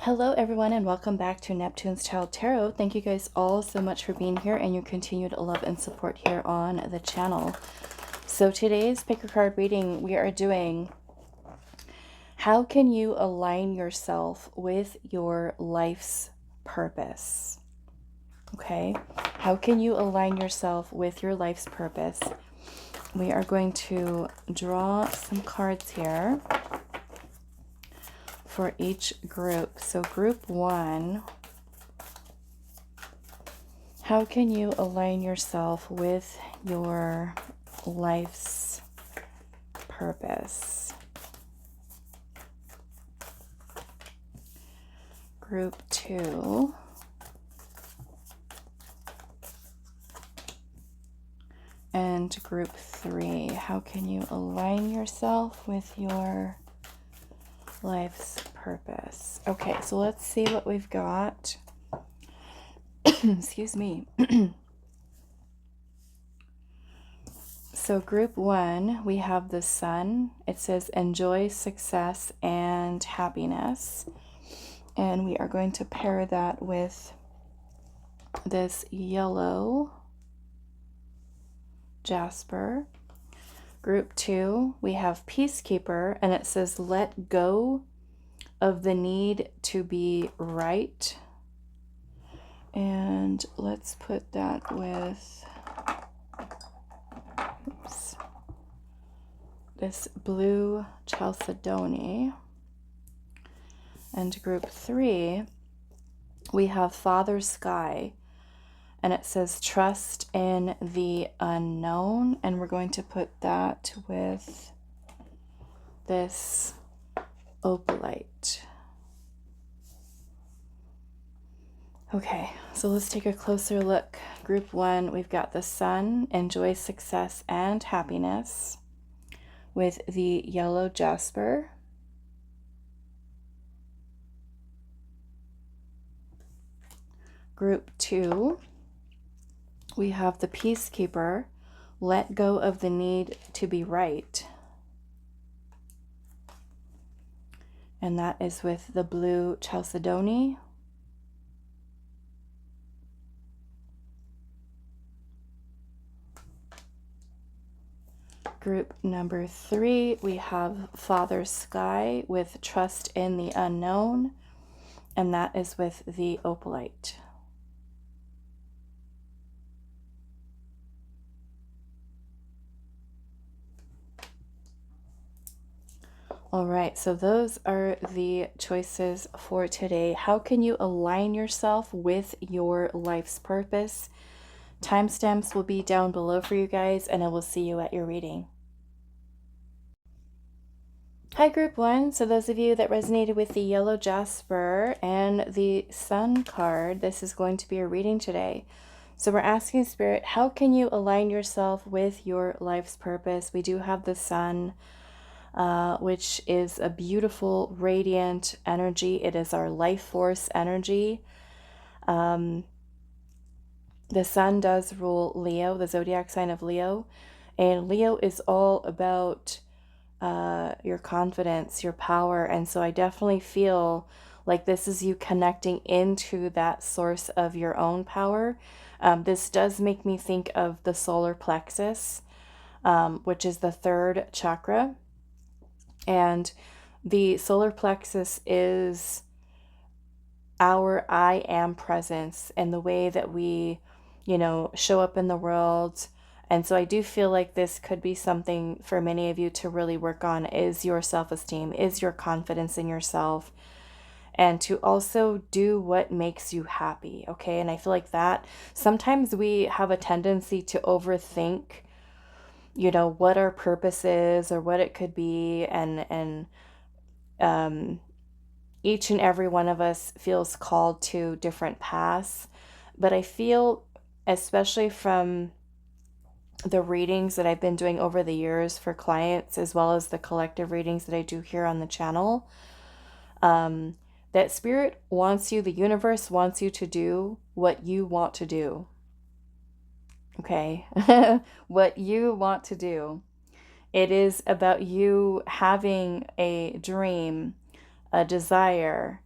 Hello everyone and welcome back to Neptune's Child Tarot. Thank you guys all so much for being here and your continued love and support here on the channel. So today's pick a card reading, we are doing how can you align yourself with your life's purpose? Okay, how can you align yourself with your life's purpose? We are going to draw some cards here for each group. So group one, how can you align yourself with your life's purpose? Group two, and group three, how can you align yourself with your life's purpose? Okay, so let's see what we've got. Excuse me. So group one, we have the sun. It says enjoy success and happiness. And we are going to pair that with this yellow Jasper. Group two, we have Peacekeeper, and it says let go of the need to be right. And let's put that with this blue Chalcedony. And group three, we have Father Sky, and it says trust in the unknown, and we're going to put that with this Opalite. Okay, so let's take a closer look. Group one, we've got the sun, enjoy success and happiness, with the yellow Jasper. Group two, we have the Peacekeeper, let go of the need to be right. And that is with the blue Chalcedony. Group number three, we have Father Sky with trust in the unknown. And that is with the Opalite. All right, so those are the choices for today. How can you align yourself with your life's purpose? Timestamps will be down below for you guys, and I will see you at your reading. Hi, group one. So those of you that resonated with the yellow Jasper and the sun card, this is going to be a reading today. So we're asking Spirit, how can you align yourself with your life's purpose? We do have the sun, which is a beautiful, radiant energy. It is our life force energy. The sun does rule Leo, the zodiac sign of Leo. And Leo is all about your confidence, your power. And so I definitely feel like this is you connecting into that source of your own power. This does make me think of the solar plexus, which is the third chakra. And the solar plexus is our I am presence and the way that we, show up in the world. And so I do feel like this could be something for many of you to really work on, is your self-esteem, is your confidence in yourself, and to also do what makes you happy, okay? And I feel like that sometimes we have a tendency to overthink what our purpose is or what it could be, and each and every one of us feels called to different paths. But I feel, especially from the readings that I've been doing over the years for clients, as well as the collective readings that I do here on the channel, that Spirit wants you, the universe wants you to do what you want to do. Okay? What you want to do. It is about you having a dream, a desire,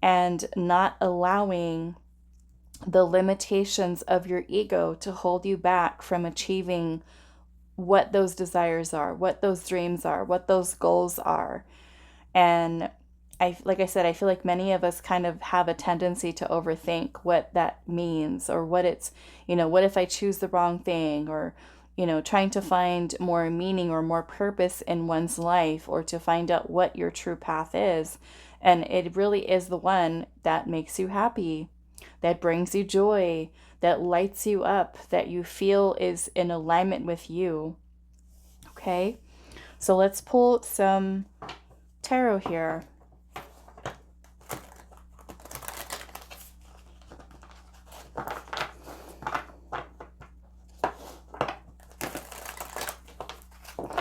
and not allowing the limitations of your ego to hold you back from achieving what those desires are, what those dreams are, what those goals are. And like I said, I feel like many of us kind of have a tendency to overthink what that means, or what it's, what if I choose the wrong thing, or, trying to find more meaning or more purpose in one's life, or to find out what your true path is. And it really is the one that makes you happy, that brings you joy, that lights you up, that you feel is in alignment with you. Okay, so let's pull some tarot here.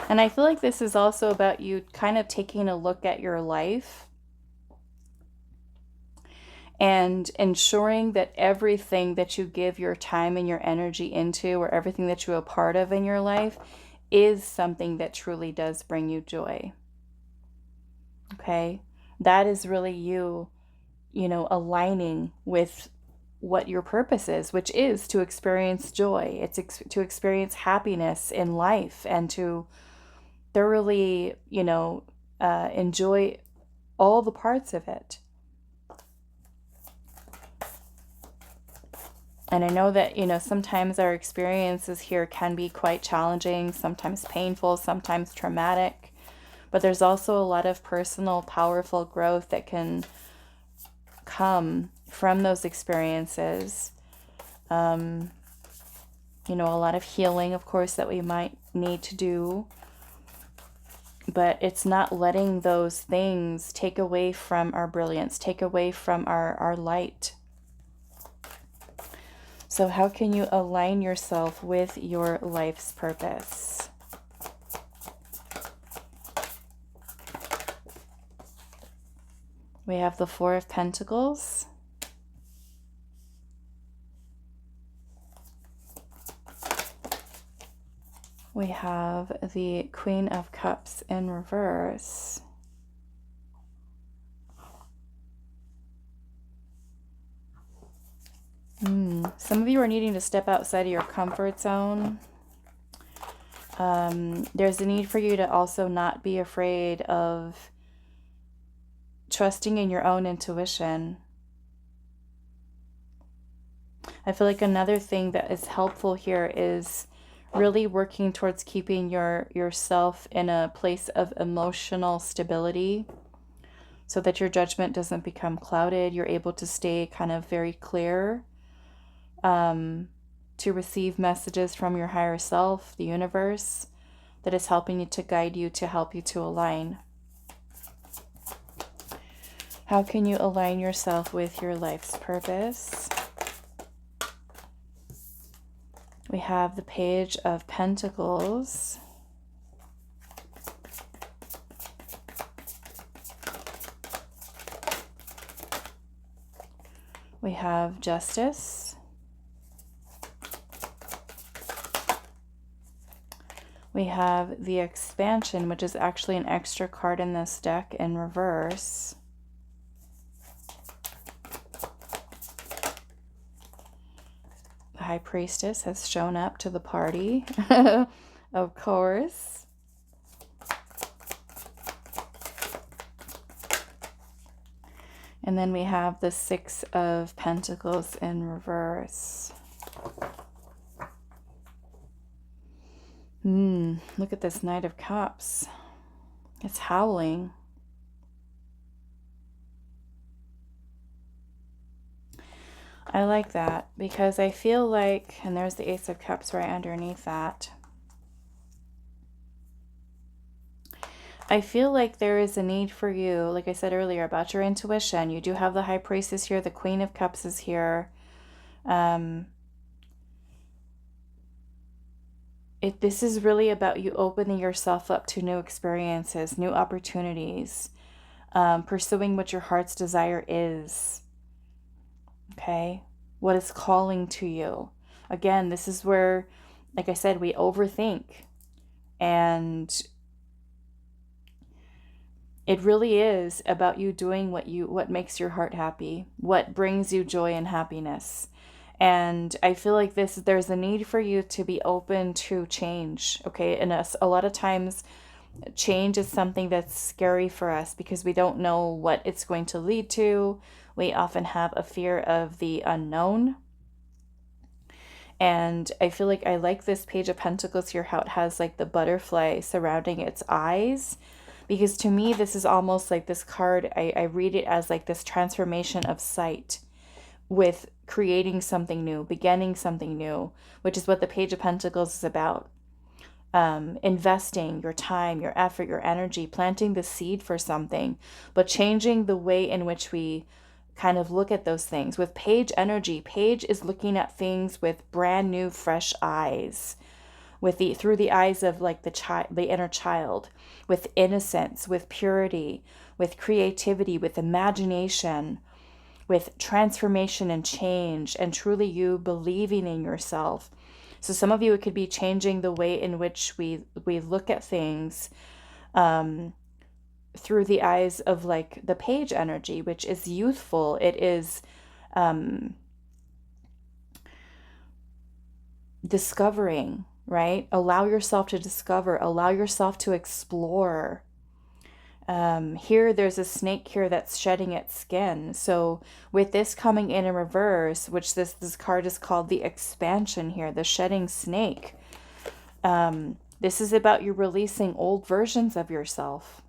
And I feel like this is also about you kind of taking a look at your life and ensuring that everything that you give your time and your energy into, or everything that you're a part of in your life, is something that truly does bring you joy. Okay? That is really you, aligning with what your purpose is, which is to experience joy. It's to experience happiness in life, and to thoroughly, enjoy all the parts of it. And I know that, sometimes our experiences here can be quite challenging, sometimes painful, sometimes traumatic, but there's also a lot of personal, powerful growth that can come from those experiences. A lot of healing, of course, that we might need to do. But it's not letting those things take away from our brilliance, take away from our light. So how can you align yourself with your life's purpose? We have the Four of Pentacles. We have the Queen of Cups in reverse. Some of you are needing to step outside of your comfort zone. There's a need for you to also not be afraid of trusting in your own intuition. I feel like another thing that is helpful here is really working towards keeping yourself in a place of emotional stability, so that your judgment doesn't become clouded. You're able to stay kind of very clear, to receive messages from your higher self, the universe, that is helping you, to guide you, to help you to align. How can you align yourself with your life's purpose? We have the Page of Pentacles. We have Justice. We have the Expansion, which is actually an extra card in this deck, in reverse. The High Priestess has shown up to the party, of course. And then we have the Six of Pentacles in reverse. Look at this Knight of Cups. It's howling. I like that, because I feel like, and there's the Ace of Cups right underneath that. I feel like there is a need for you, like I said earlier, about your intuition. You do have the High Priestess here. The Queen of Cups is here. This is really about you opening yourself up to new experiences, new opportunities, pursuing what your heart's desire is. Okay? What is calling to you. Again, this is where, like I said, we overthink. And It really is about you doing what makes your heart happy, what brings you joy and happiness. And I feel like there's a need for you to be open to change, okay? And a lot of times change is something that's scary for us because we don't know what it's going to lead to. We often have a fear of the unknown. And I feel like I like this Page of Pentacles here, how it has like the butterfly surrounding its eyes. Because to me, this is almost like this card, I read it as like this transformation of sight with creating something new, beginning something new, which is what the Page of Pentacles is about. Investing your time, your effort, your energy, planting the seed for something, but changing the way in which we kind of look at those things. With Page energy, Page is looking at things with brand new, fresh eyes, with through the eyes of like the inner child, with innocence, with purity, with creativity, with imagination, with transformation and change, and truly you believing in yourself. So some of you, it could be changing the way in which we look at things through the eyes of like the Page energy, which is youthful. It is discovering, right? Allow yourself to discover, allow yourself to explore. Here there's a snake here that's shedding its skin. So with this coming in reverse, which this card is called the expansion here, the shedding snake. This is about you releasing old versions of yourself.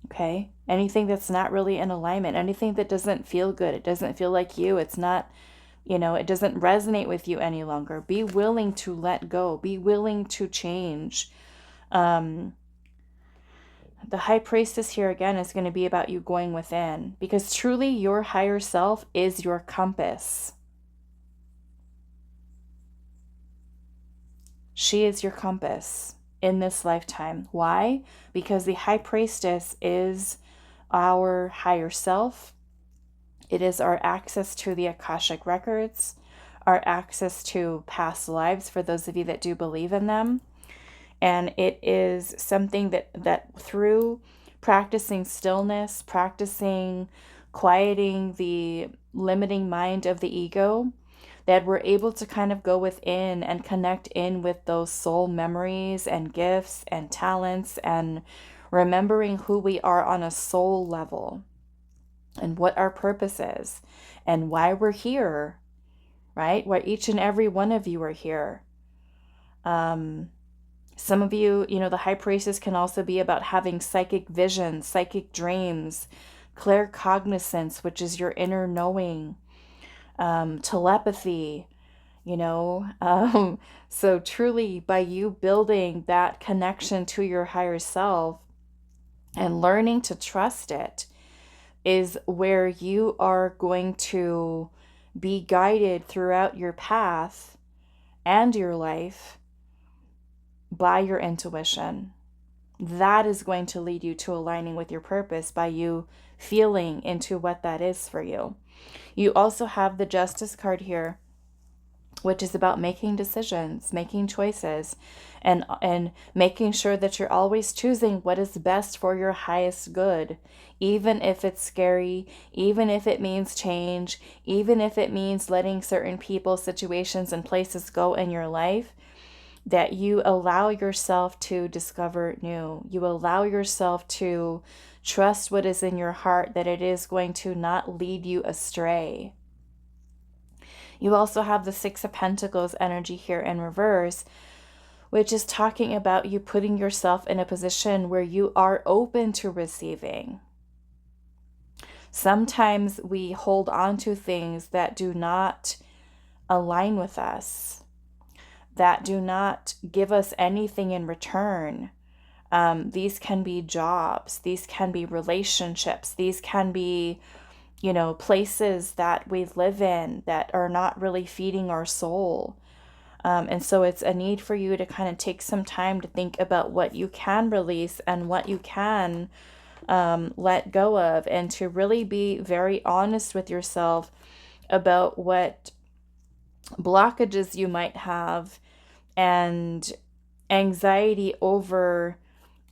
Okay? Anything that's not really in alignment, anything that doesn't feel good, it doesn't feel like you, it's not, it doesn't resonate with you any longer. Be willing to let go. Be willing to change. The High Priestess here again is going to be about you going within, because truly your higher self is your compass. She is your compass in this lifetime. Why? Because the High Priestess is our higher self. It is our access to the Akashic records, our access to past lives for those of you that do believe in them. And it is something that through practicing stillness, practicing quieting the limiting mind of the ego, that we're able to kind of go within and connect in with those soul memories and gifts and talents, and remembering who we are on a soul level and what our purpose is and why we're here, right? Why each and every one of you are here. Some of you, the High Priestess can also be about having psychic visions, psychic dreams, claircognizance, which is your inner knowing, telepathy, so truly by you building that connection to your higher self and learning to trust it is where you are going to be guided throughout your path and your life by your intuition. That is going to lead you to aligning with your purpose by you feeling into what that is for you. You also have the Justice card here, which is about making decisions, making choices, and making sure that you're always choosing what is best for your highest good, even if it's scary, even if it means change, even if it means letting certain people, situations, and places go in your life. That you allow yourself to discover new. You allow yourself to trust what is in your heart, that it is going to not lead you astray. You also have the Six of Pentacles energy here in reverse, which is talking about you putting yourself in a position where you are open to receiving. Sometimes we hold on to things that do not align with us, that do not give us anything in return. These can be jobs, these can be relationships, these can be, places that we live in that are not really feeding our soul. And so it's a need for you to kind of take some time to think about what you can release and what you can let go of, and to really be very honest with yourself about what blockages you might have and anxiety over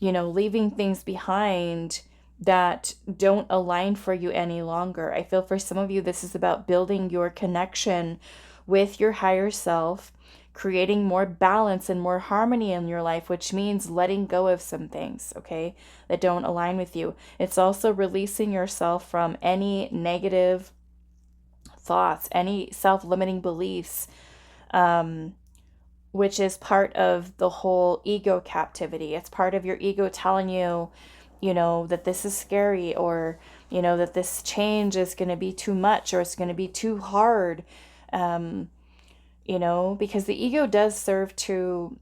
leaving things behind that don't align for you any longer. I feel for some of you, this is about building your connection with your higher self, creating more balance and more harmony in your life, which means letting go of some things, okay, that don't align with you. It's also releasing yourself from any negative thoughts, any self-limiting beliefs, which is part of the whole ego captivity. It's part of your ego telling you, that this is scary, or, that this change is going to be too much, or it's going to be too hard, because the ego does serve to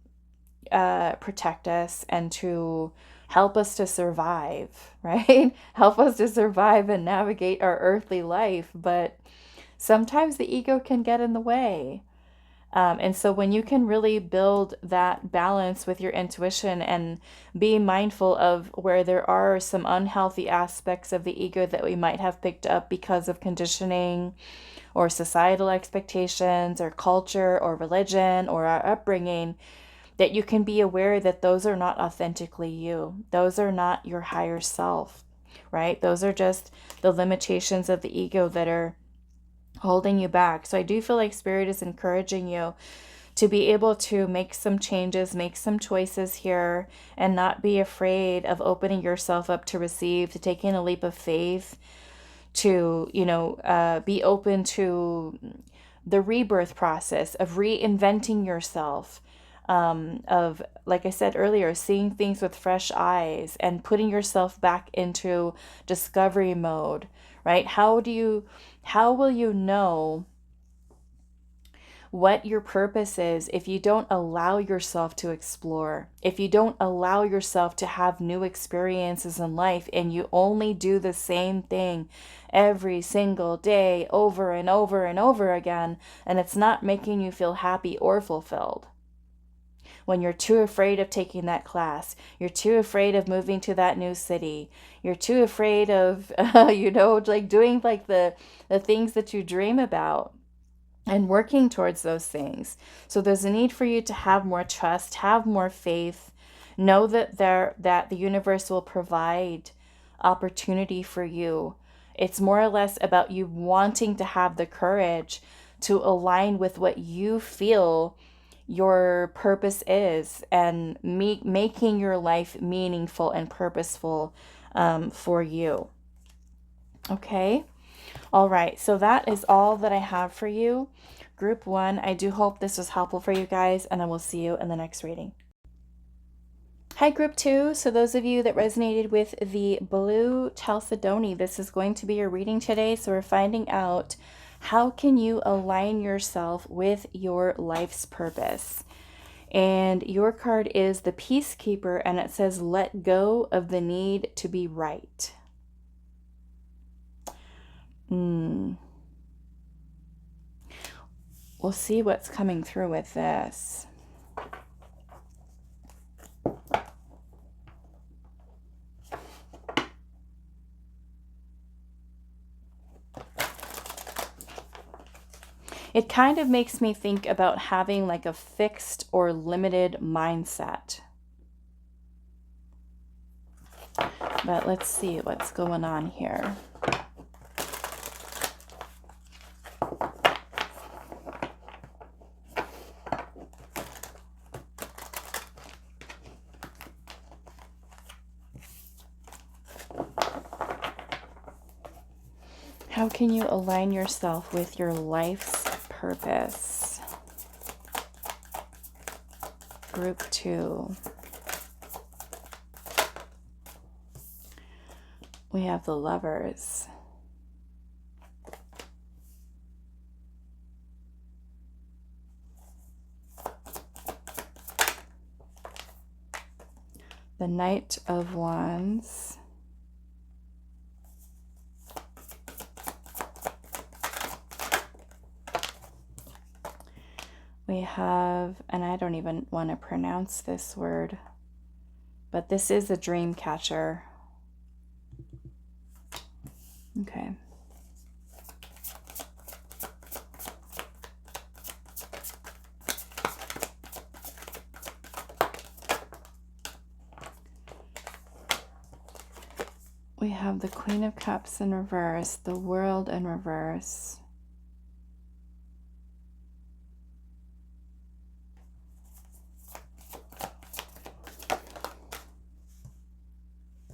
protect us and to help us to survive, right? Help us to survive and navigate our earthly life. But sometimes the ego can get in the way. And so when you can really build that balance with your intuition and be mindful of where there are some unhealthy aspects of the ego that we might have picked up because of conditioning or societal expectations or culture or religion or our upbringing, that you can be aware that those are not authentically you. Those are not your higher self, right? Those are just the limitations of the ego that are holding you back. So I do feel like Spirit is encouraging you to be able to make some changes, make some choices here, and not be afraid of opening yourself up to receive, to taking a leap of faith, to, be open to the rebirth process of reinventing yourself, of, like I said earlier, seeing things with fresh eyes and putting yourself back into discovery mode, right? How will you know what your purpose is if you don't allow yourself to explore, if you don't allow yourself to have new experiences in life, and you only do the same thing every single day over and over and over again, and it's not making you feel happy or fulfilled? When you're too afraid of taking that class, you're too afraid of moving to that new city, you're too afraid of, doing like the things that you dream about and working towards those things. So there's a need for you to have more trust, have more faith, know that the universe will provide opportunity for you. It's more or less about you wanting to have the courage to align with what you feel your purpose is, and making your life meaningful and purposeful for you. Okay? All right, so that is all that I have for you. Group 1, I do hope this was helpful for you guys, and I will see you in the next reading. Hi, Group 2. So those of you that resonated with the blue Chalcedony, this is going to be your reading today. So we're finding out, how can you align yourself with your life's purpose? And your card is the Peacekeeper, and it says, let go of the need to be right. We'll see what's coming through with this. It kind of makes me think about having like a fixed or limited mindset. But let's see what's going on here. How can you align yourself with your life's purpose? Group 2. We have the Lovers. The Knight of Wands. We have, and I don't even want to pronounce this word, but this is a dream catcher. Okay. have the Queen of Cups in reverse, the World in reverse.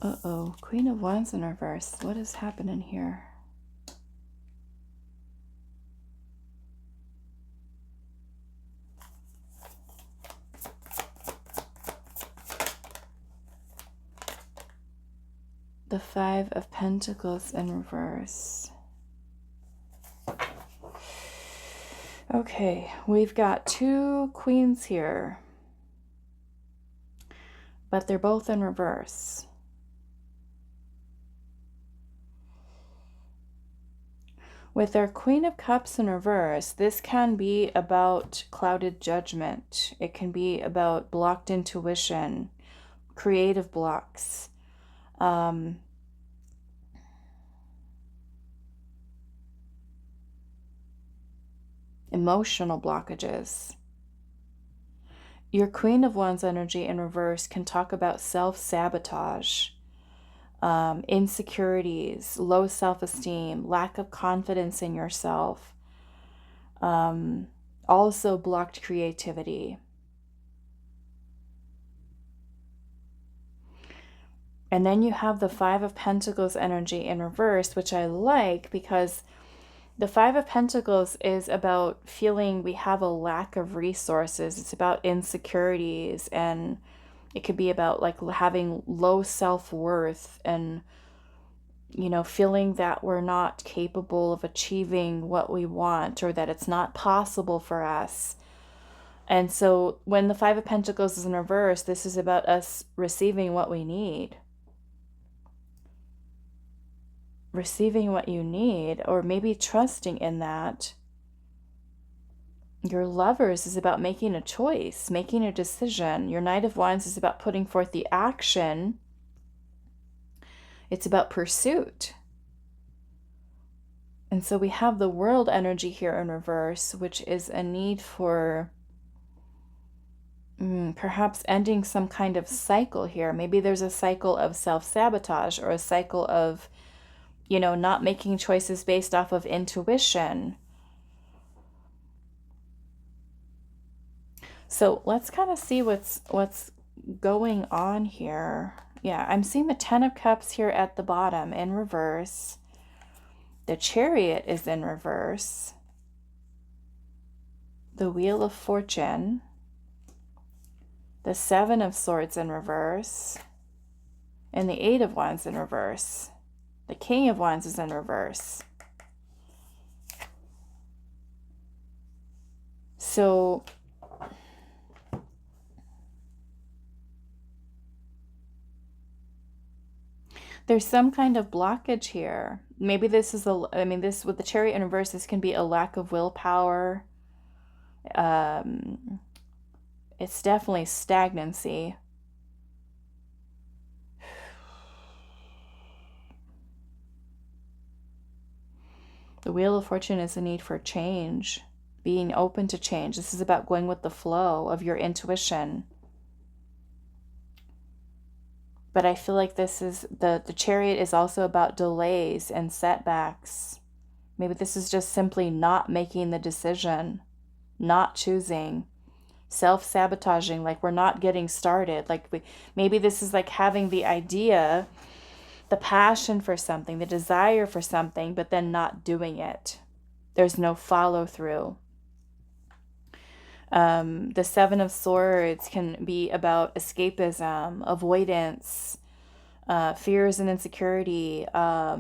Uh-oh, Queen of Wands in reverse. What is happening here? The Five of Pentacles in reverse. Okay, we've got two queens here, but they're both in reverse. With our Queen of Cups in reverse, this can be about clouded judgment. It can be about blocked intuition, creative blocks. Emotional blockages. Your Queen of Wands energy in reverse can talk about self-sabotage, insecurities, low self-esteem, lack of confidence in yourself, also blocked creativity. And then you have the Five of Pentacles energy in reverse, which I like because the Five of Pentacles is about feeling we have a lack of resources. It's about insecurities, and it could be about like having low self-worth and, you know, feeling that we're not capable of achieving what we want, or that it's not possible for us. And so when the Five of Pentacles is in reverse, this is about us receiving what we need. Receiving what you need, or maybe trusting in that. Your Lovers is about making a choice, making a decision. Your Knight of Wands is about putting forth the action. It's about pursuit. And so we have the World energy here in reverse, which is a need for perhaps ending some kind of cycle here. Maybe there's a cycle of self-sabotage, or a cycle of, you know, not making choices based off of intuition. So let's kind of see what's going on here. Yeah, I'm seeing the Ten of Cups here at the bottom in reverse. The Chariot is in reverse. The Wheel of Fortune. The Seven of Swords in reverse. And the Eight of Wands in reverse. The King of Wands is in reverse. So there's some kind of blockage here. Maybe this is this with the Chariot in reverse, this can be a lack of willpower. It's definitely stagnancy. The Wheel of Fortune is a need for change, being open to change. This is about going with the flow of your intuition. But I feel like this is, the Chariot is also about delays and setbacks. Maybe this is just simply not making the decision, not choosing, self-sabotaging, like we're not getting started. Like maybe this is like having the idea, the passion for something, the desire for something, but then not doing it. There's no follow through. The Seven of Swords can be about escapism, avoidance, fears and insecurity, a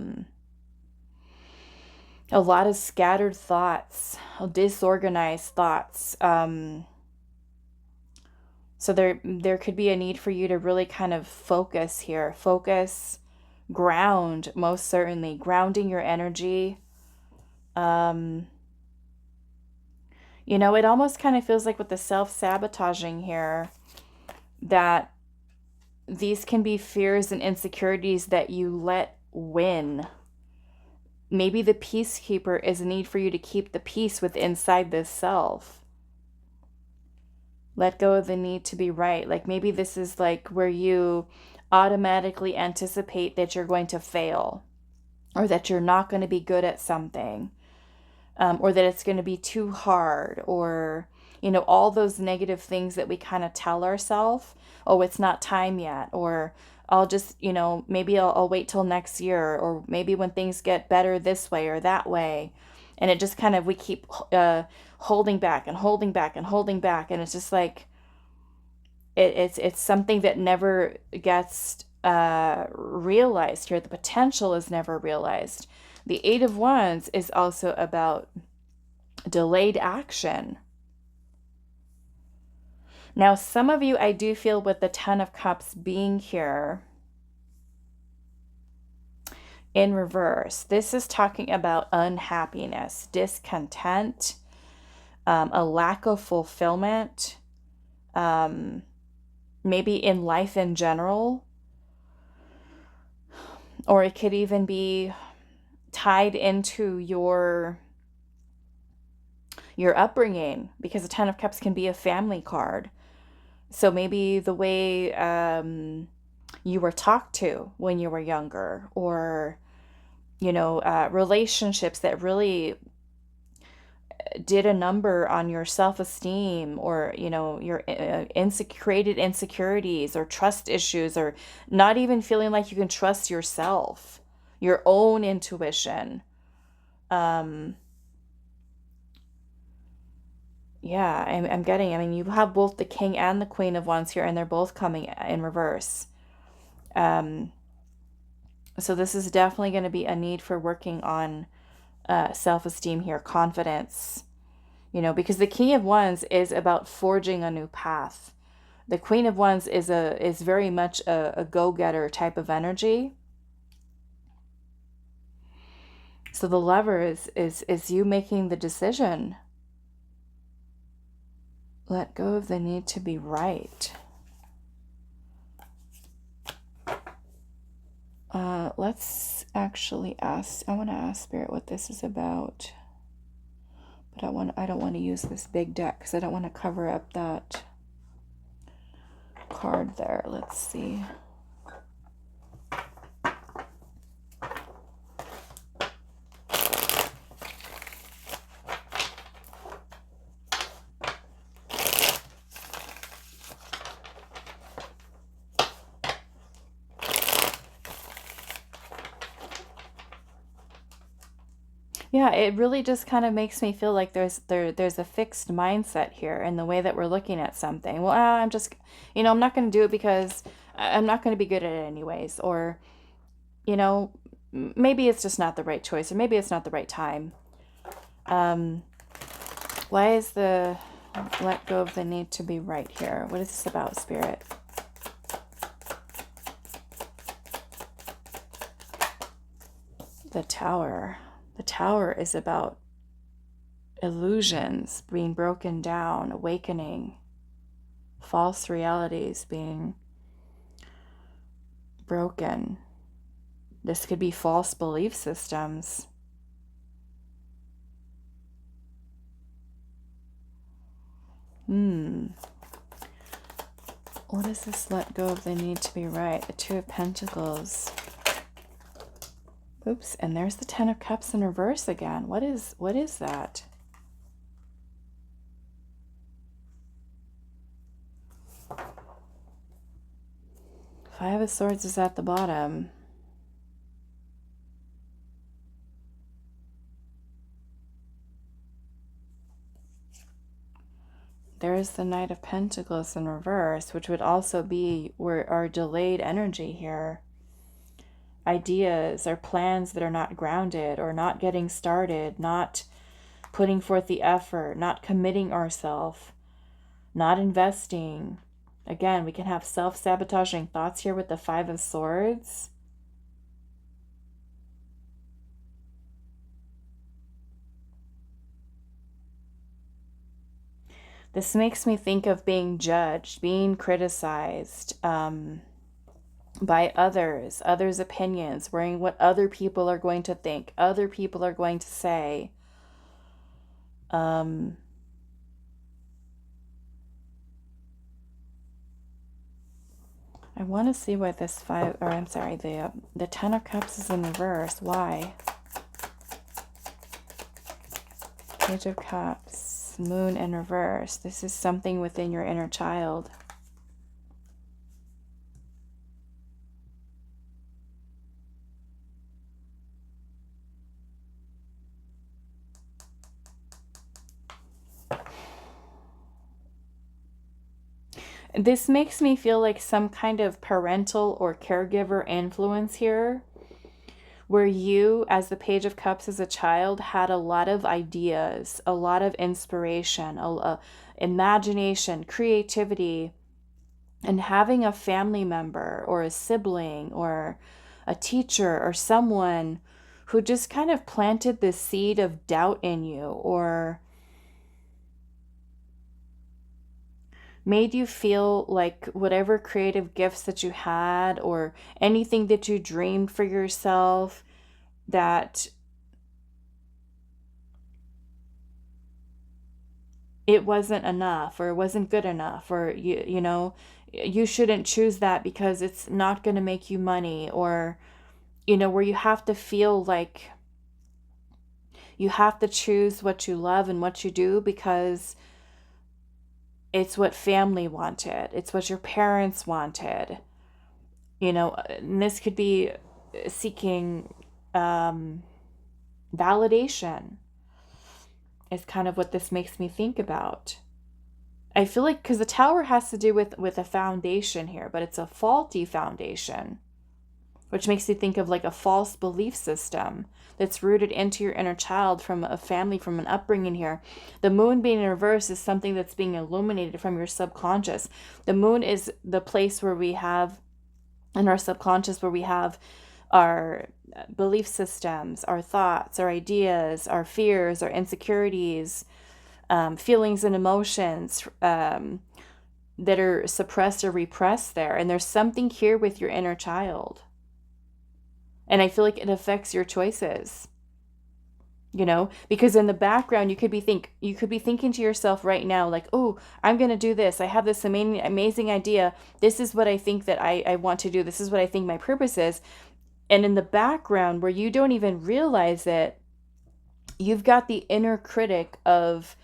lot of scattered thoughts, disorganized thoughts. So there could be a need for you to really kind of focus here. Focus, ground, most certainly. Grounding your energy. You know, it almost kind of feels like with the self-sabotaging here that these can be fears and insecurities that you let win. Maybe the Peacekeeper is a need for you to keep the peace with inside this self. Let go of the need to be right. Like maybe this is like where you automatically anticipate that you're going to fail, or that you're not going to be good at something, or that it's going to be too hard, or, you know, all those negative things that we kind of tell ourselves. Oh, it's not time yet, or I'll just, you know, maybe I'll wait till next year, or maybe when things get better this way or that way. And it just kind of, we keep holding back and holding back and holding back. And it's just like, it's something that never gets realized here. The potential is never realized. The Eight of Wands is also about delayed action. Now, some of you, I do feel with the Ten of Cups being here in reverse, this is talking about unhappiness, discontent, a lack of fulfillment, maybe in life in general, or it could even be tied into your upbringing, because the Ten of Cups can be a family card. So maybe the way you were talked to when you were younger, or, you know, relationships that really did a number on your self-esteem, or, you know, your created insecurities or trust issues, or not even feeling like you can trust yourself, your own intuition. Yeah, I'm getting, I mean, you have both the King and the Queen of Wands here, and they're both coming in reverse. So this is definitely going to be a need for working on self-esteem here, confidence, you know, because the King of Wands is about forging a new path. The Queen of Wands is very much a go-getter type of energy. So the Lover is you making the decision. Let go of the need to be right. Let's actually ask, I want to ask Spirit what this is about. But I don't want to use this big deck because I don't want to cover up that card there. Let's see. Yeah, it really just kind of makes me feel like there's a fixed mindset here in the way that we're looking at something. Well, I'm just, you know, I'm not going to do it because I'm not going to be good at it anyways. Or, you know, maybe it's just not the right choice, or maybe it's not the right time. Why is the let go of the need to be right here? What is this about, Spirit? The Tower. The Tower is about illusions being broken down, awakening, false realities being broken. This could be false belief systems. What is this let go of the need to be right? The Two of Pentacles. Oops, and there's the Ten of Cups in reverse again. What is that? Five of Swords is at the bottom. There is the Knight of Pentacles in reverse, which would also be our delayed energy here. Ideas or plans that are not grounded, or not getting started, not putting forth the effort, not committing ourselves, not investing. Again, we can have self-sabotaging thoughts here with the Five of Swords. This makes me think of being judged, being criticized, by others' opinions, worrying what other people are going to think, other people are going to say. I want to see why this the Ten of Cups is in reverse. Why? Page of Cups, Moon in reverse. This is something within your inner child. This makes me feel like some kind of parental or caregiver influence here, where you, as the Page of Cups as a child, had a lot of ideas, a lot of inspiration, imagination, creativity, and having a family member or a sibling or a teacher or someone who just kind of planted this seed of doubt in you, or made you feel like whatever creative gifts that you had or anything that you dreamed for yourself, that it wasn't enough or it wasn't good enough, or you know, you shouldn't choose that because it's not going to make you money, or you know, where you have to feel like you have to choose what you love and what you do because it's what family wanted. It's what your parents wanted. You know, and this could be seeking validation is kind of what this makes me think about. I feel like, because the Tower has to do with a foundation here, but it's a faulty foundation, which makes you think of like a false belief system that's rooted into your inner child from a family, from an upbringing here. The moon being in reverse is something that's being illuminated from your subconscious. The moon is the place where we have, in our subconscious, where we have our belief systems, our thoughts, our ideas, our fears, our insecurities, feelings and emotions that are suppressed or repressed there. And there's something here with your inner child. And I feel like it affects your choices, you know, because in the background, you could be thinking to yourself right now, like, oh, I'm going to do this. I have this amazing idea. This is what I think that I want to do. This is what I think my purpose is. And in the background, where you don't even realize it, you've got the inner critic of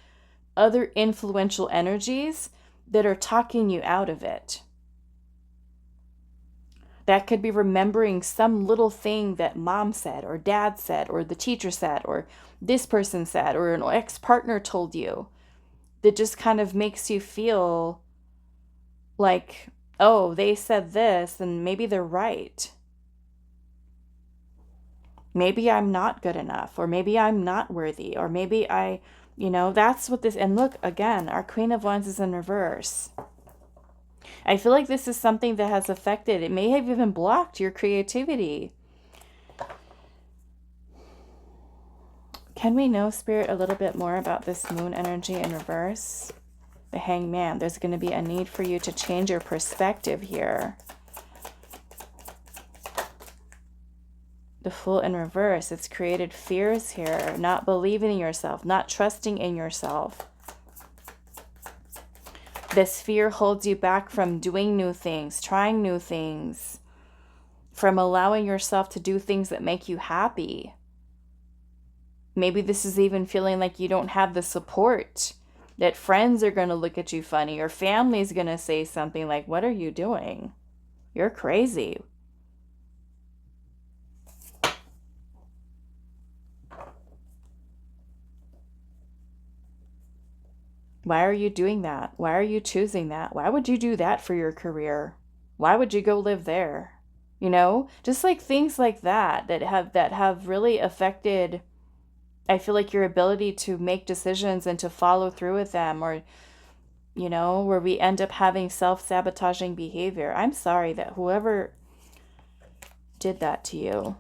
other influential energies that are talking you out of it. That could be remembering some little thing that mom said, or dad said, or the teacher said, or this person said, or an ex-partner told you, that just kind of makes you feel like, oh, they said this, and maybe they're right. Maybe I'm not good enough, or maybe I'm not worthy, or maybe that's what this, and look, again, our Queen of Wands is in reverse. I feel like this is something that has affected, it may have even blocked your creativity. Can we know, Spirit, a little bit more about this moon energy in reverse? The Hangman. There's going to be a need for you to change your perspective here. The Fool in reverse. It's created fears here. Not believing in yourself. Not trusting in yourself. This fear holds you back from doing new things, trying new things, from allowing yourself to do things that make you happy. Maybe this is even feeling like you don't have the support, that friends are going to look at you funny, or family's going to say something like, what are you doing? You're crazy. Why are you doing that? Why are you choosing that? Why would you do that for your career? Why would you go live there? You know, just like things like that have really affected, I feel like, your ability to make decisions and to follow through with them, or, you know, where we end up having self-sabotaging behavior. I'm sorry that whoever did that to you.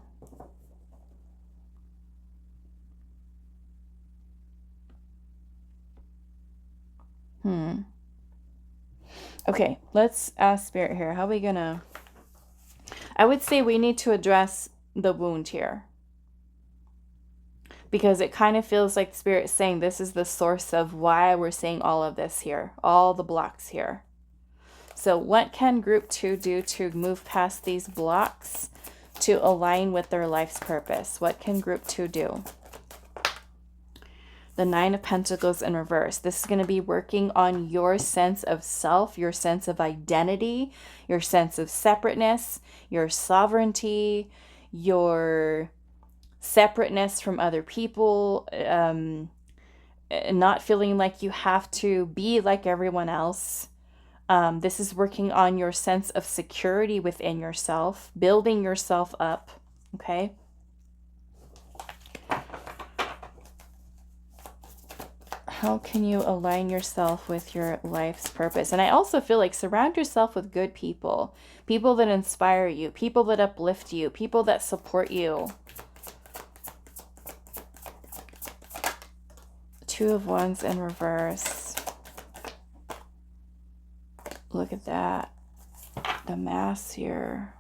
Okay, let's ask Spirit here. How are we gonna... I would say we need to address the wound here, because it kind of feels like Spirit saying this is the source of why we're seeing all of this here, all the blocks here. So what can group 2 do to move past these blocks to align with their life's purpose? What can group 2 do? The 9 of Pentacles in reverse. This is going to be working on your sense of self, your sense of identity, your sense of separateness, your sovereignty, your separateness from other people, not feeling like you have to be like everyone else. This is working on your sense of security within yourself, building yourself up, okay? How can you align yourself with your life's purpose? And I also feel like surround yourself with good people, people that inspire you, people that uplift you, people that support you. 2 of Wands in reverse. Look at that. The Mass here.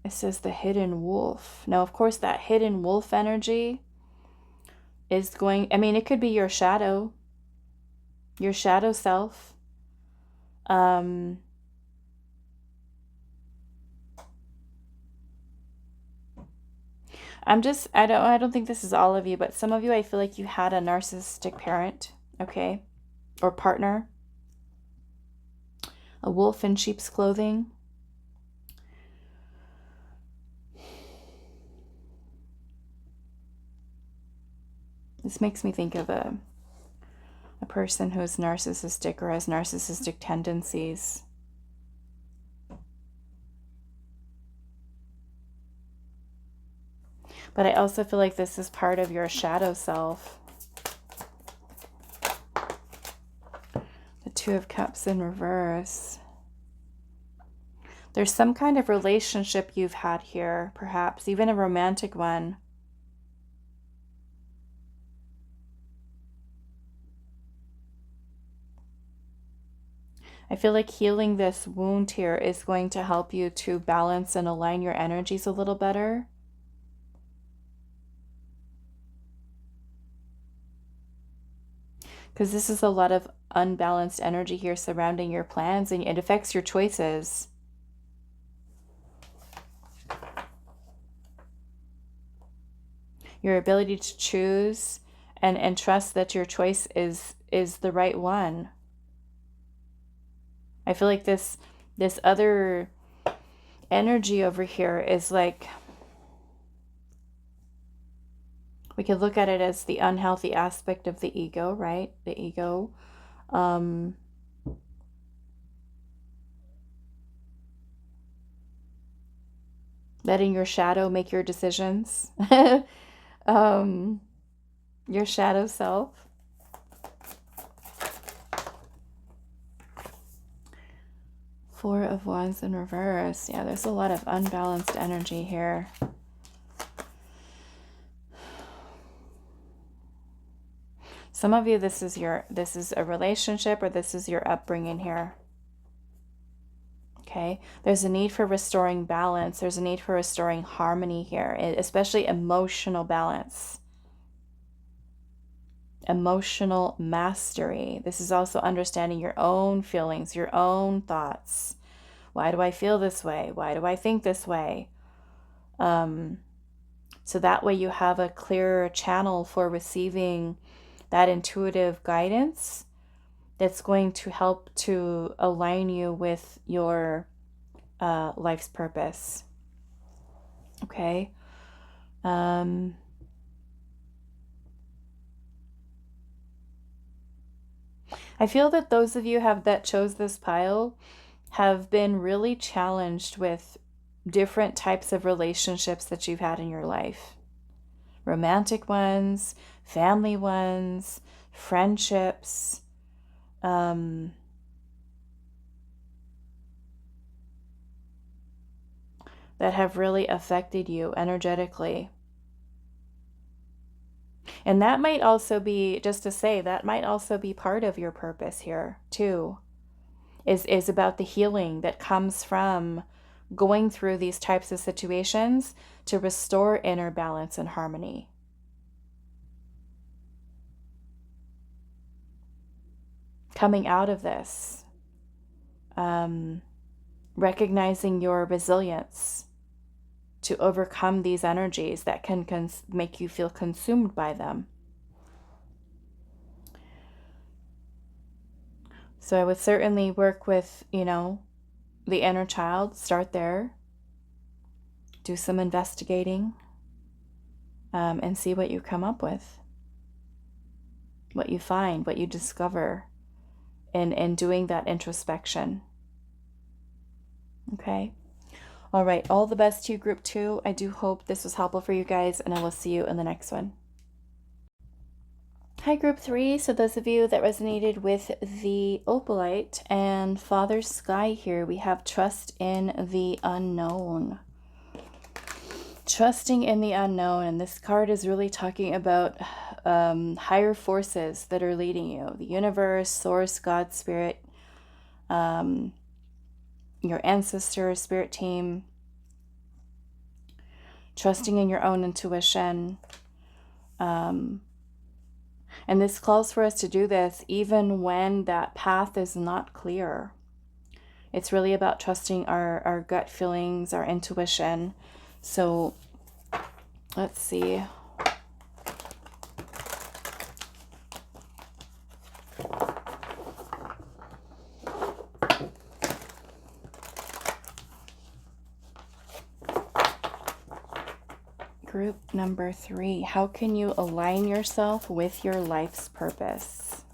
It says the hidden wolf. Now, of course, that hidden wolf energy is going, I mean, it could be your shadow self. I don't think this is all of you, but some of you, I feel like you had a narcissistic parent, okay, or partner, a wolf in sheep's clothing. This makes me think of a person who's narcissistic or has narcissistic tendencies. But I also feel like this is part of your shadow self. The 2 of Cups in reverse. There's some kind of relationship you've had here, perhaps even a romantic one. I feel like healing this wound here is going to help you to balance and align your energies a little better. Because this is a lot of unbalanced energy here surrounding your plans, and it affects your choices. Your ability to choose and trust that your choice is the right one. I feel like this other energy over here is like, we could look at it as the unhealthy aspect of the ego, right? The ego. Letting your shadow make your decisions. Your shadow self. Four of Wands in reverse. Yeah, there's a lot of unbalanced energy here. Some of you, this is a relationship, or this is your upbringing here. Okay, there's a need for restoring balance. There's a need for restoring harmony here, especially emotional balance. Emotional mastery. This is also understanding your own feelings, your own thoughts. Why do I feel this way? Why do I think this way? So that way you have a clearer channel for receiving that intuitive guidance that's going to help to align you with your life's purpose. Okay. I feel that those of you that chose this pile have been really challenged with different types of relationships that you've had in your life. Romantic ones, family ones, friendships. That have really affected you energetically. And that might also be, just to say, that might also be part of your purpose here too, is about the healing that comes from going through these types of situations to restore inner balance and harmony. Coming out of this. recognizing your resilience to overcome these energies that can make you feel consumed by them. So I would certainly work with, the inner child. Start there. Do some investigating, and see what you come up with, what you find, what you discover in doing that introspection. Okay? All right. All the best to you, Group 2. I do hope this was helpful for you guys, and I will see you in the next one. Hi, Group 3. So those of you that resonated with the Opalite and Father Sky here, we have trust in the unknown. Trusting in the unknown. And this card is really talking about higher forces that are leading you. The universe, source, God, spirit, your ancestors, spirit team. Trusting in your own intuition. And this calls for us to do this even when that path is not clear. It's really about trusting our gut feelings, our intuition. So let's see. Group number 3, how can you align yourself with your life's purpose?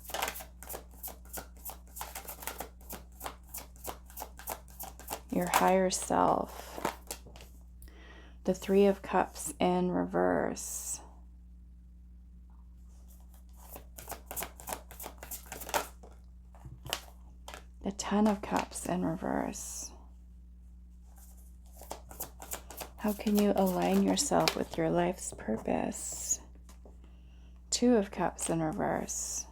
Your higher self. The 3 of Cups in reverse. The 10 of Cups in reverse. How can you align yourself with your life's purpose? 2 of Cups in reverse.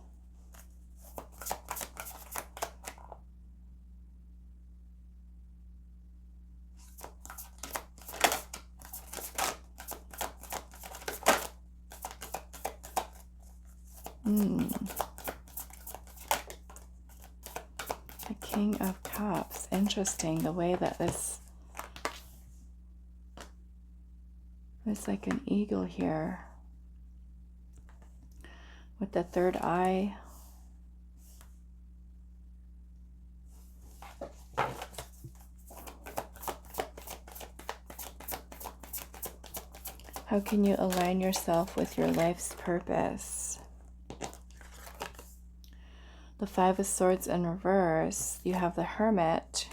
The King of Cups. Interesting the way that this is like an eagle here with the third eye. How can you align yourself with your life's purpose? The 5 of Swords in reverse. You have the Hermit.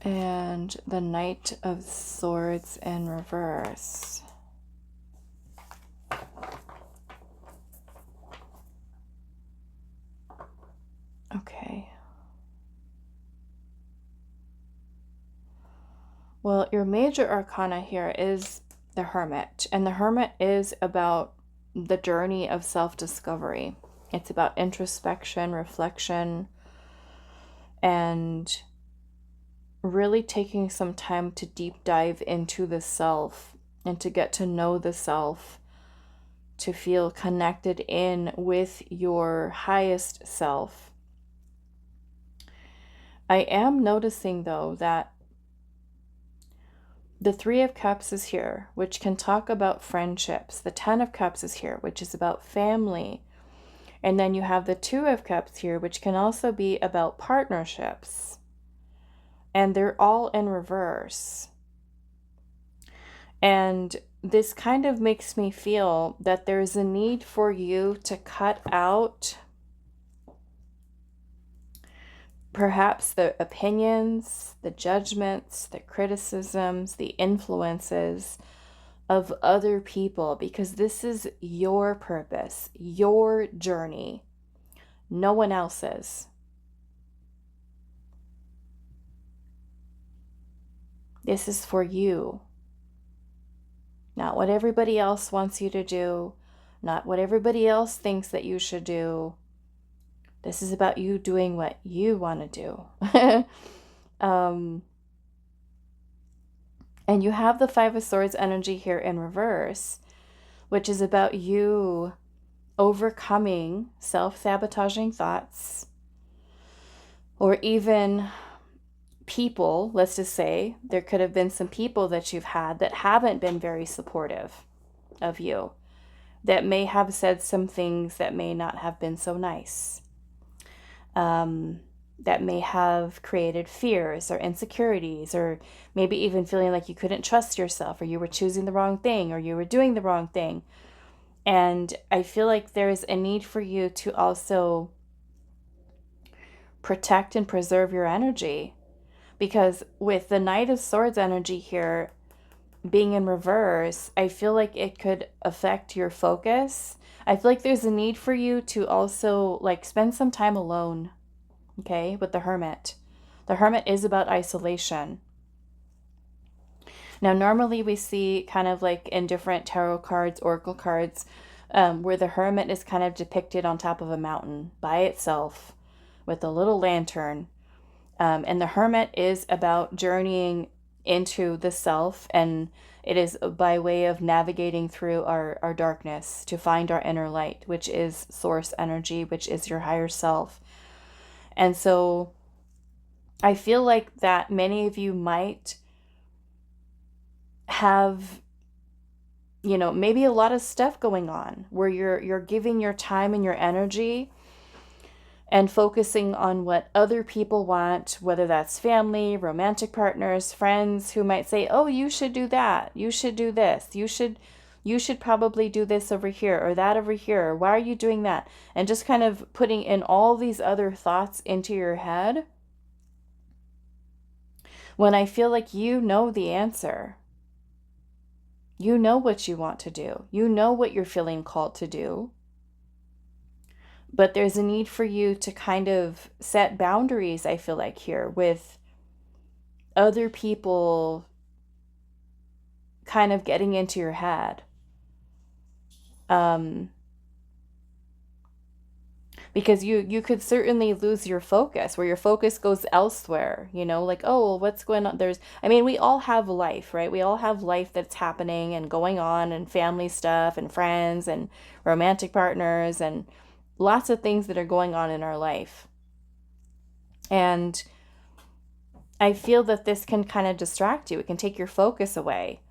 And the Knight of Swords in reverse. Okay. Well, your major arcana here is the Hermit. And the Hermit is about the journey of self-discovery. It's about introspection, reflection, and really taking some time to deep dive into the self and to get to know the self, to feel connected in with your highest self. I am noticing though that the 3 of Cups is here, which can talk about friendships. The 10 of Cups is here, which is about family. And then you have the 2 of Cups here, which can also be about partnerships. And they're all in reverse. And this kind of makes me feel that there's a need for you to cut out perhaps the opinions, the judgments, the criticisms, the influences of other people, because this is your purpose, your journey, no one else's. This is for you. Not what everybody else wants you to do, not what everybody else thinks that you should do. This is about you doing what you want to do. And you have the 5 of Swords energy here in reverse, which is about you overcoming self-sabotaging thoughts, or even people, let's just say there could have been some people that you've had that haven't been very supportive of you, that may have said some things that may not have been so nice, that may have created fears or insecurities, or maybe even feeling like you couldn't trust yourself, or you were choosing the wrong thing, or you were doing the wrong thing. And I feel like there is a need for you to also protect and preserve your energy, because with the Knight of Swords energy here being in reverse, I feel like it could affect your focus. I feel like there's a need for you to also like spend some time alone, okay, with the Hermit. The Hermit is about isolation. Now, normally we see kind of like in different tarot cards, oracle cards, where the Hermit is kind of depicted on top of a mountain by itself with a little lantern. And the Hermit is about journeying into the self, and it is by way of navigating through our darkness to find our inner light, which is source energy, which is your higher self. And so I feel like that many of you might have, you know, maybe a lot of stuff going on where you're giving your time and your energy and focusing on what other people want, whether that's family, romantic partners, friends who might say, oh, you should do that, you should do this, you should probably do this over here or that over here, or why are you doing that? And just kind of putting in all these other thoughts into your head, when I feel like you know the answer. You know what you want to do. You know what you're feeling called to do. But there's a need for you to kind of set boundaries, I feel like, here with other people kind of getting into your head. Because you could certainly lose your focus, where your focus goes elsewhere, you know, like, oh, well, what's going on? We all have life, right? We all have life that's happening and going on, and family stuff and friends and romantic partners and lots of things that are going on in our life. And I feel that this can kind of distract you. It can take your focus away.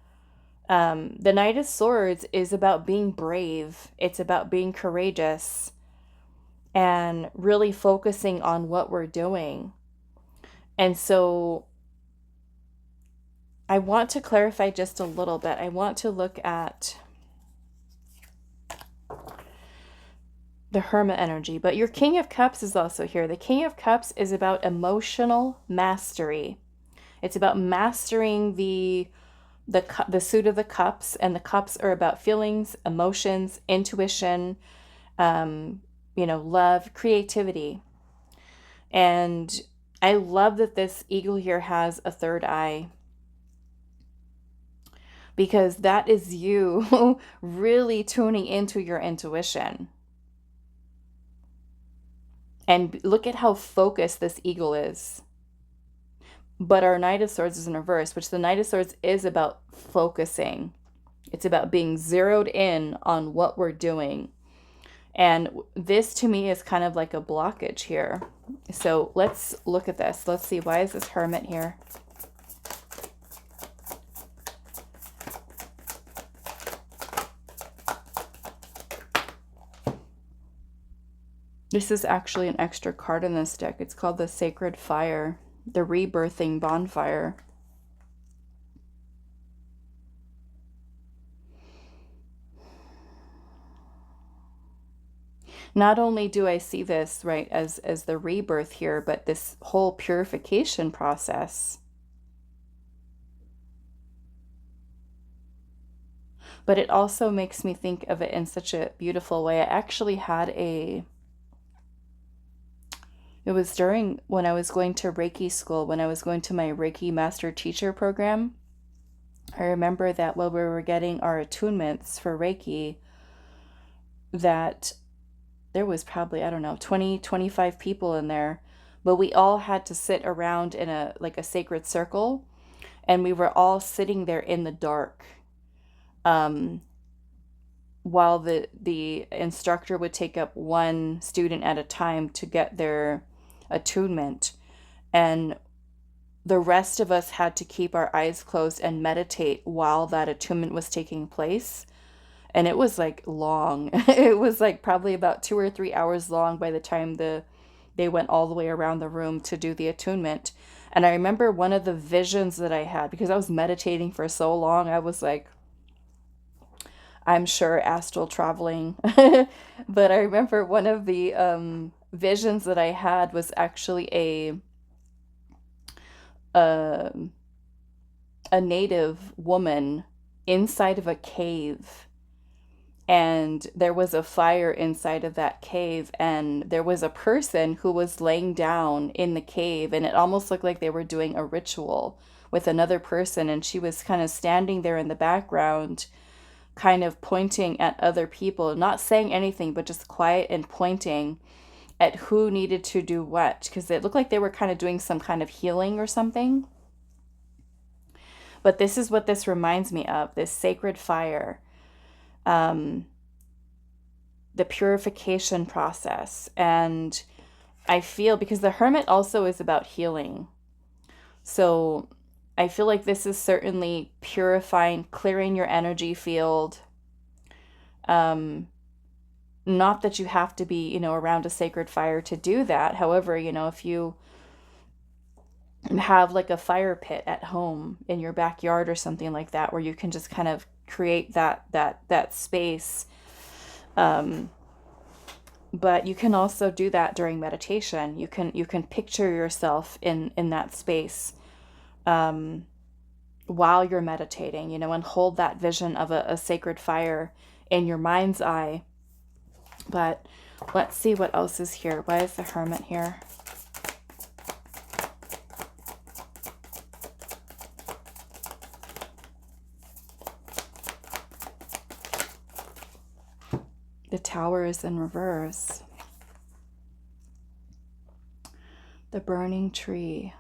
The Knight of Swords is about being brave. It's about being courageous and really focusing on what we're doing. And so I want to clarify just a little bit. I want to look at the Hermit energy, but your King of Cups is also here. The King of Cups is about emotional mastery. It's about mastering the suit of the cups, and the cups are about feelings, emotions, intuition, love, creativity. And I love that this eagle here has a third eye, because that is you really tuning into your intuition. And look at how focused this eagle is. But our Knight of Swords is in reverse, which the Knight of Swords is about focusing. It's about being zeroed in on what we're doing. And this to me is kind of like a blockage here. So let's look at this. Let's see, why is this Hermit here? This is actually an extra card in this deck. It's called the Sacred Fire, the Rebirthing Bonfire. Not only do I see this, right, as the rebirth here, but this whole purification process. But it also makes me think of it in such a beautiful way. I actually had it was during when I was going to Reiki school, when I was going to my Reiki Master Teacher program. I remember that while we were getting our attunements for Reiki, that there was probably, I don't know, 20, 25 people in there, but we all had to sit around in a sacred circle, and we were all sitting there in the dark. while the instructor would take up one student at a time to get their attunement, and the rest of us had to keep our eyes closed and meditate while that attunement was taking place. And it was like long. It was like probably about 2 or 3 hours long by the time they went all the way around the room to do the attunement. And I remember one of the visions that I had, because I was meditating for so long, I was like, I'm sure astral traveling. But I remember one of the visions that I had was actually a a native woman inside of a cave, and there was a fire inside of that cave, and there was a person who was laying down in the cave, and it almost looked like they were doing a ritual with another person, and she was kind of standing there in the background, kind of pointing at other people, not saying anything, but just quiet and pointing at who needed to do what, because it looked like they were kind of doing some kind of healing or something. But this is what this reminds me of, this sacred fire, um, the purification process. And I feel, because the hermit also is about healing. So I feel like this is certainly purifying, clearing your energy field. Not that you have to be, around a sacred fire to do that. However, if you have like a fire pit at home in your backyard or something like that, where you can just kind of create that space. But you can also do that during meditation. You can picture yourself in that space while you're meditating, and hold that vision of a sacred fire in your mind's eye. But let's see what else is here. Why is the hermit here? The Tower is in reverse. The burning tree.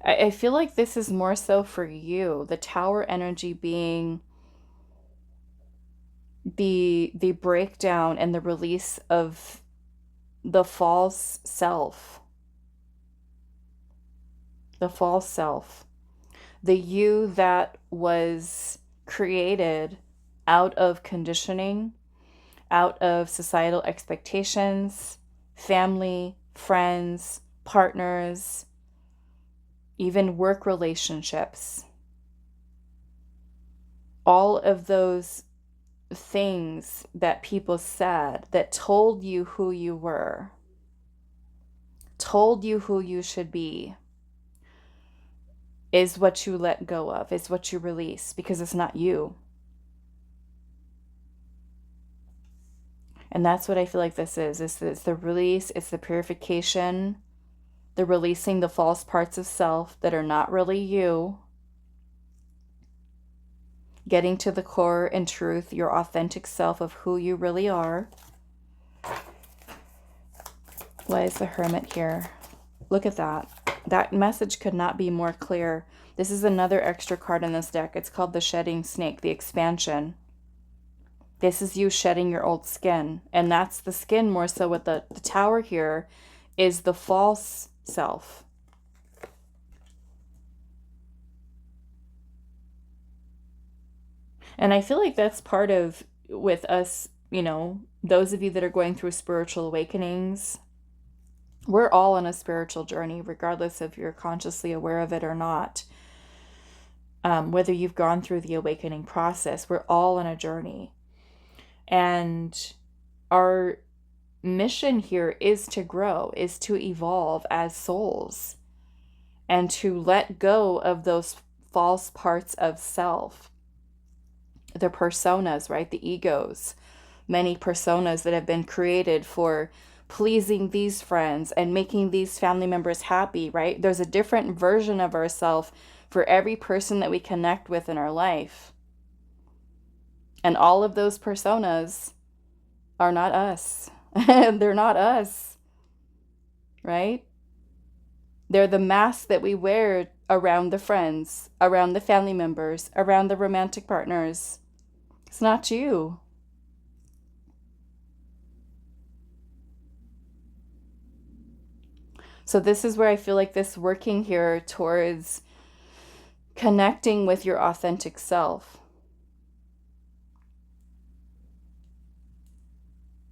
I feel like this is more so for you. The Tower energy being the breakdown and the release of the false self. The false self. The you that was created out of conditioning, out of societal expectations, family, friends, partners, even work relationships. All of those things that people said that told you who you were, told you who you should be, is what you let go of, is what you release, because it's not you. And that's what I feel like this is. It's the release, it's the purification, the releasing the false parts of self that are not really you, getting to the core and truth, your authentic self of who you really are. Why is the hermit here? Look at that. That message could not be more clear. This is another extra card in this deck. It's called the Shedding Snake, the expansion. This is you shedding your old skin. And that's the skin more so with the Tower here is the false self. And I feel like that's part of, with us, those of you that are going through spiritual awakenings, we're all on a spiritual journey, regardless if you're consciously aware of it or not. Whether you've gone through the awakening process, we're all on a journey. And our mission here is to grow, is to evolve as souls, and to let go of those false parts of self. The personas, right? The egos. Many personas that have been created for pleasing these friends and making these family members happy, right? There's a different version of ourselves for every person that we connect with in our life. And all of those personas are not us. They're not us, right? They're the masks that we wear around the friends, around the family members, around the romantic partners. It's not you. So this is where I feel like this working here towards connecting with your authentic self.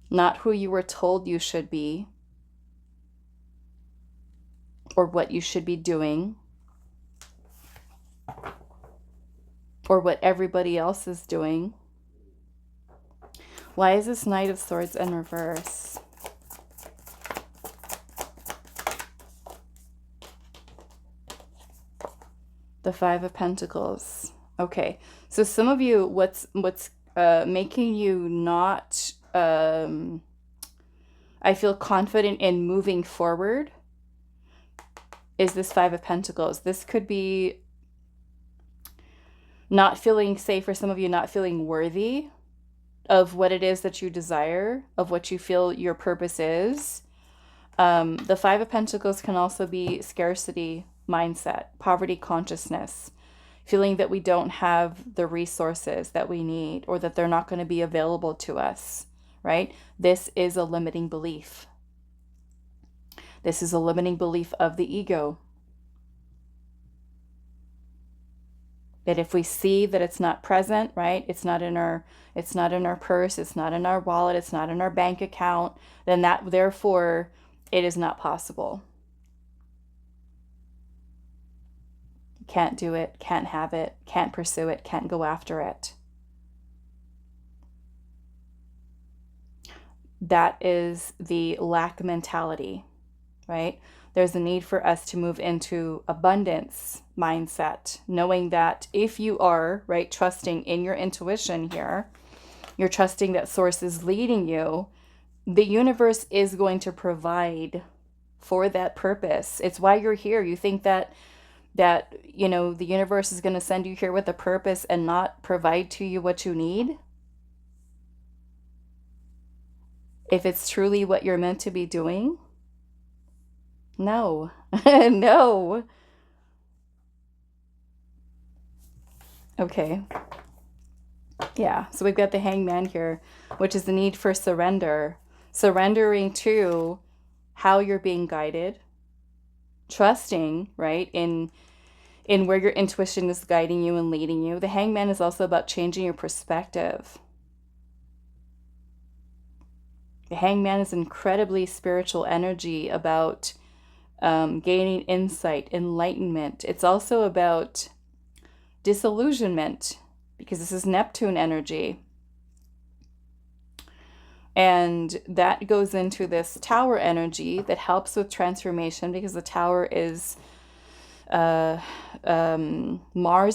Not who you were told you should be or what you should be doing or what everybody else is doing. Why is this Knight of Swords in reverse? The Five of Pentacles. Okay, so some of you, what's making you not, I feel confident in moving forward is this Five of Pentacles. This could be not feeling safe, for some of you not feeling worthy of what it is that you desire, of what you feel your purpose is. The Five of Pentacles can also be scarcity mindset, poverty consciousness, feeling that we don't have the resources that we need or that they're not going to be available to us, right? This is a limiting belief. This is a limiting belief of the ego. That if we see that it's not present, right? It's not in our purse, it's not in our wallet, it's not in our bank account, then that therefore it is not possible. Can't do it, can't have it, can't pursue it, can't go after it. That is the lack mentality, right? There's a need for us to move into abundance mindset, knowing that if you are, right, trusting in your intuition here, you're trusting that source is leading you, the universe is going to provide for that purpose. It's why you're here. You think that you know, the universe is going to send you here with a purpose and not provide to you what you need? If it's truly what you're meant to be doing? No. No. Okay. Yeah, so we've got the Hangman here, which is the need for surrender. Surrendering to how you're being guided. Trusting, right, in where your intuition is guiding you and leading you. The Hangman is also about changing your perspective. The Hangman is incredibly spiritual energy about gaining insight, enlightenment. It's also about disillusionment, because this is Neptune energy. And that goes into this Tower energy that helps with transformation, because the Tower is Mars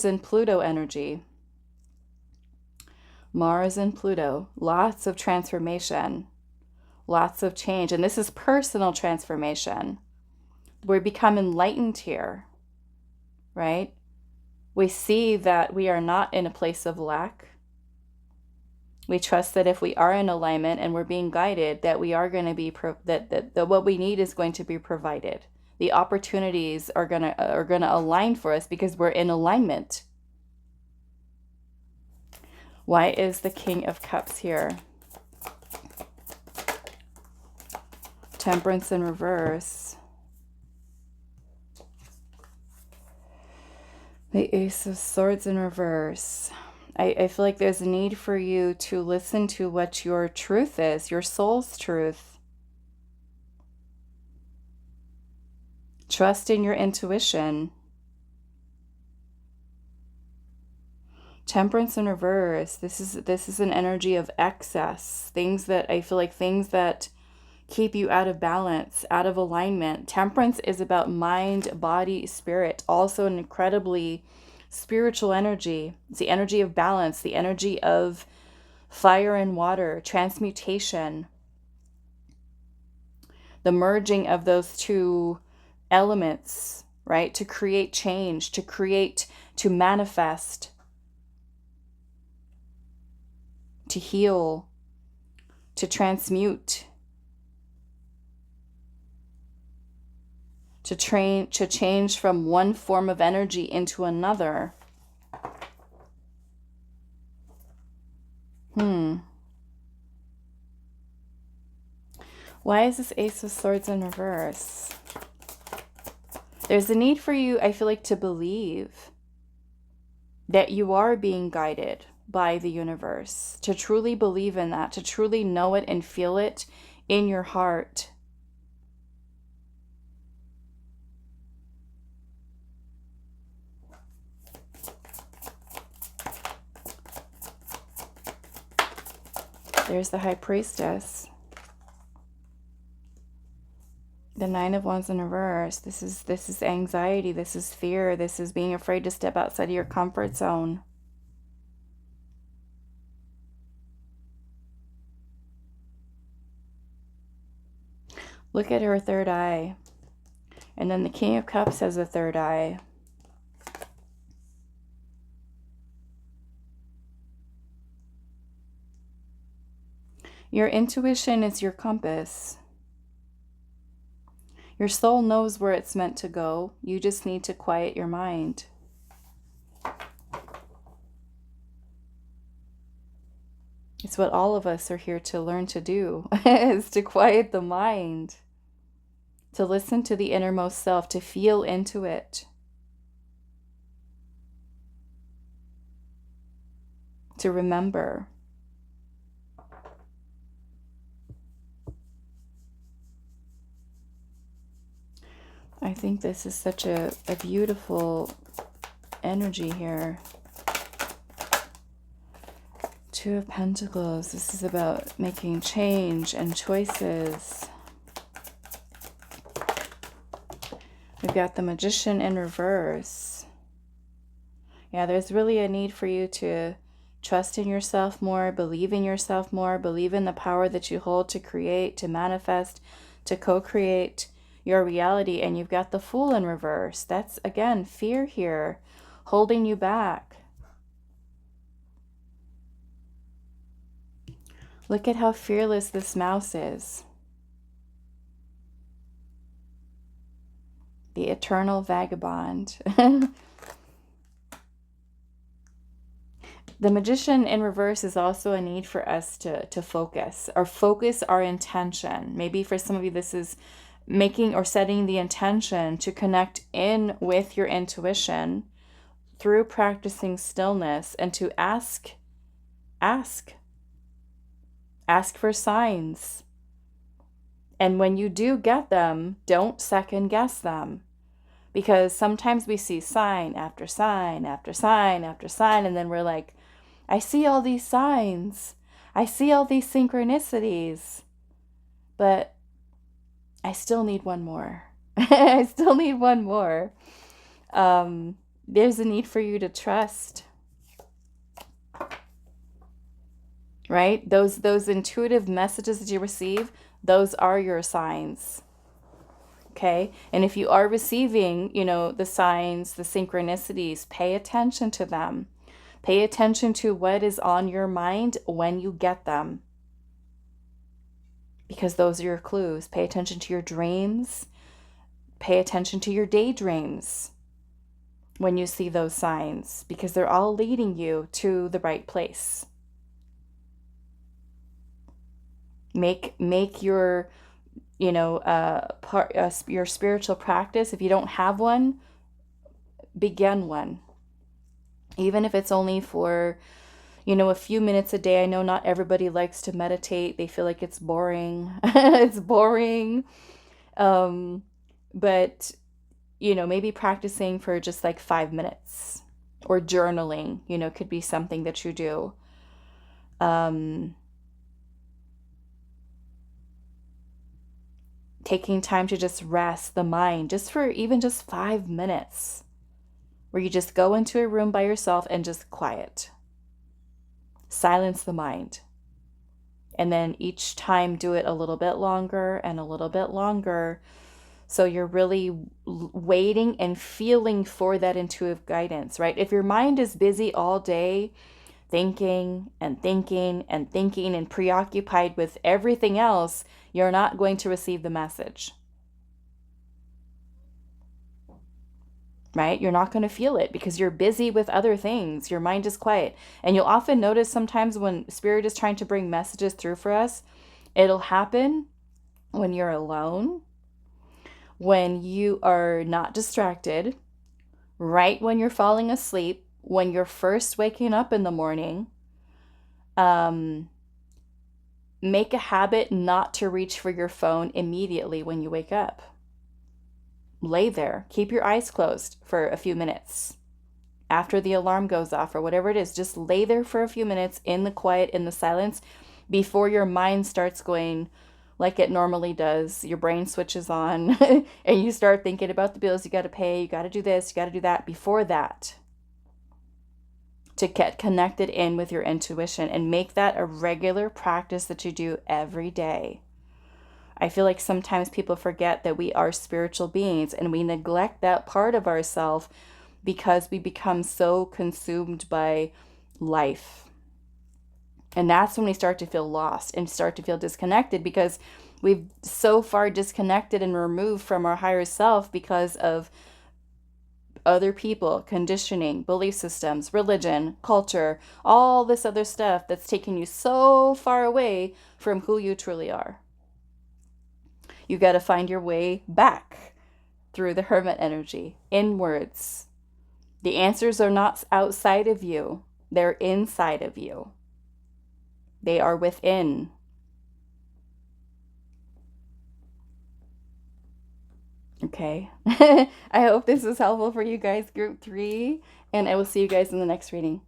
and Pluto energy. Mars and Pluto, lots of transformation, lots of change. And this is personal transformation. We become enlightened here, right? We see that we are not in a place of lack. We trust that if we are in alignment and we're being guided, that we are going to be, that what we need is going to be provided. The opportunities are gonna align for us because we're in alignment. Why is the King of Cups here? Temperance in reverse. The Ace of Swords in reverse. I feel like there's a need for you to listen to what your truth is, your soul's truth. Trust in your intuition. Temperance in reverse. This is an energy of excess. Things that I feel like keep you out of balance, out of alignment. Temperance is about mind, body, spirit. Also an incredibly spiritual energy. It's the energy of balance, the energy of fire and water, transmutation. The merging of those two elements, right? To create change, to manifest, to heal, to transmute, to change from one form of energy into another. Why is this Ace of Swords in reverse? There's a need for you, I feel like, to believe that you are being guided by the universe, to truly believe in that, to truly know it and feel it in your heart. There's the High Priestess. The Nine of Wands in reverse. This is anxiety. This is fear. This is being afraid to step outside of your comfort zone. Look at her third eye. And then the King of Cups has a third eye. Your intuition is your compass. Your soul knows where it's meant to go. You just need to quiet your mind. It's what all of us are here to learn to do, is to quiet the mind, to listen to the innermost self, to feel into it, to remember. I think this is such a beautiful energy here. Two of Pentacles. This is about making change and choices. We've got the Magician in reverse. Yeah, there's really a need for you to trust in yourself more, believe in yourself more, believe in the power that you hold to create, to manifest, to co-create your reality. And you've got the Fool in reverse. That's, again, fear here, holding you back. Look at how fearless this mouse is. The eternal vagabond. The Magician in reverse is also a need for us to focus, or focus our intention. Maybe for some of you, this is making or setting the intention to connect in with your intuition through practicing stillness, and to ask for signs. And when you do get them, don't second guess them. Because sometimes we see sign after sign after sign after sign, and then we're like, I see all these signs. I see all these synchronicities. But I still need one more. I still need one more. There's a need for you to trust. Right? Those intuitive messages that you receive, those are your signs. Okay? And if you are receiving, the signs, the synchronicities, pay attention to them. Pay attention to what is on your mind when you get them. Because those are your clues. Pay attention to your dreams. Pay attention to your daydreams when you see those signs, because they're all leading you to the right place. Make your, your spiritual practice. If you don't have one, begin one. Even if it's only for, a few minutes a day. I know not everybody likes to meditate. They feel like it's boring. It's boring. But, maybe practicing for just like 5 minutes, or journaling, could be something that you do. Taking time to just rest the mind, just for even just 5 minutes, where you just go into a room by yourself and just quiet. Silence the mind. And then each time do it a little bit longer and a little bit longer. So you're really waiting and feeling for that intuitive guidance, right? If your mind is busy all day, thinking and thinking and thinking and preoccupied with everything else, you're not going to receive the message. right? You're not going to feel it because you're busy with other things. Your mind is quiet. And you'll often notice sometimes when Spirit is trying to bring messages through for us, it'll happen when you're alone, when you are not distracted, right when you're falling asleep, when you're first waking up in the morning. Make a habit not to reach for your phone immediately when you wake up. Lay there. Keep your eyes closed for a few minutes. After the alarm goes off or whatever it is, just lay there for a few minutes in the quiet, in the silence, before your mind starts going like it normally does. Your brain switches on and you start thinking about the bills you got to pay, you got to do this, you got to do that. Before that, to get connected in with your intuition and make that a regular practice that you do every day. I feel like sometimes people forget that we are spiritual beings and we neglect that part of ourselves because we become so consumed by life. And that's when we start to feel lost and start to feel disconnected because we've so far disconnected and removed from our higher self because of other people, conditioning, belief systems, religion, culture, all this other stuff that's taking you so far away from who you truly are. You got to find your way back through the hermit energy, inwards. The answers are not outside of you, they're inside of you. They are within. Okay. I hope this was helpful for you guys, group 3, and I will see you guys in the next reading.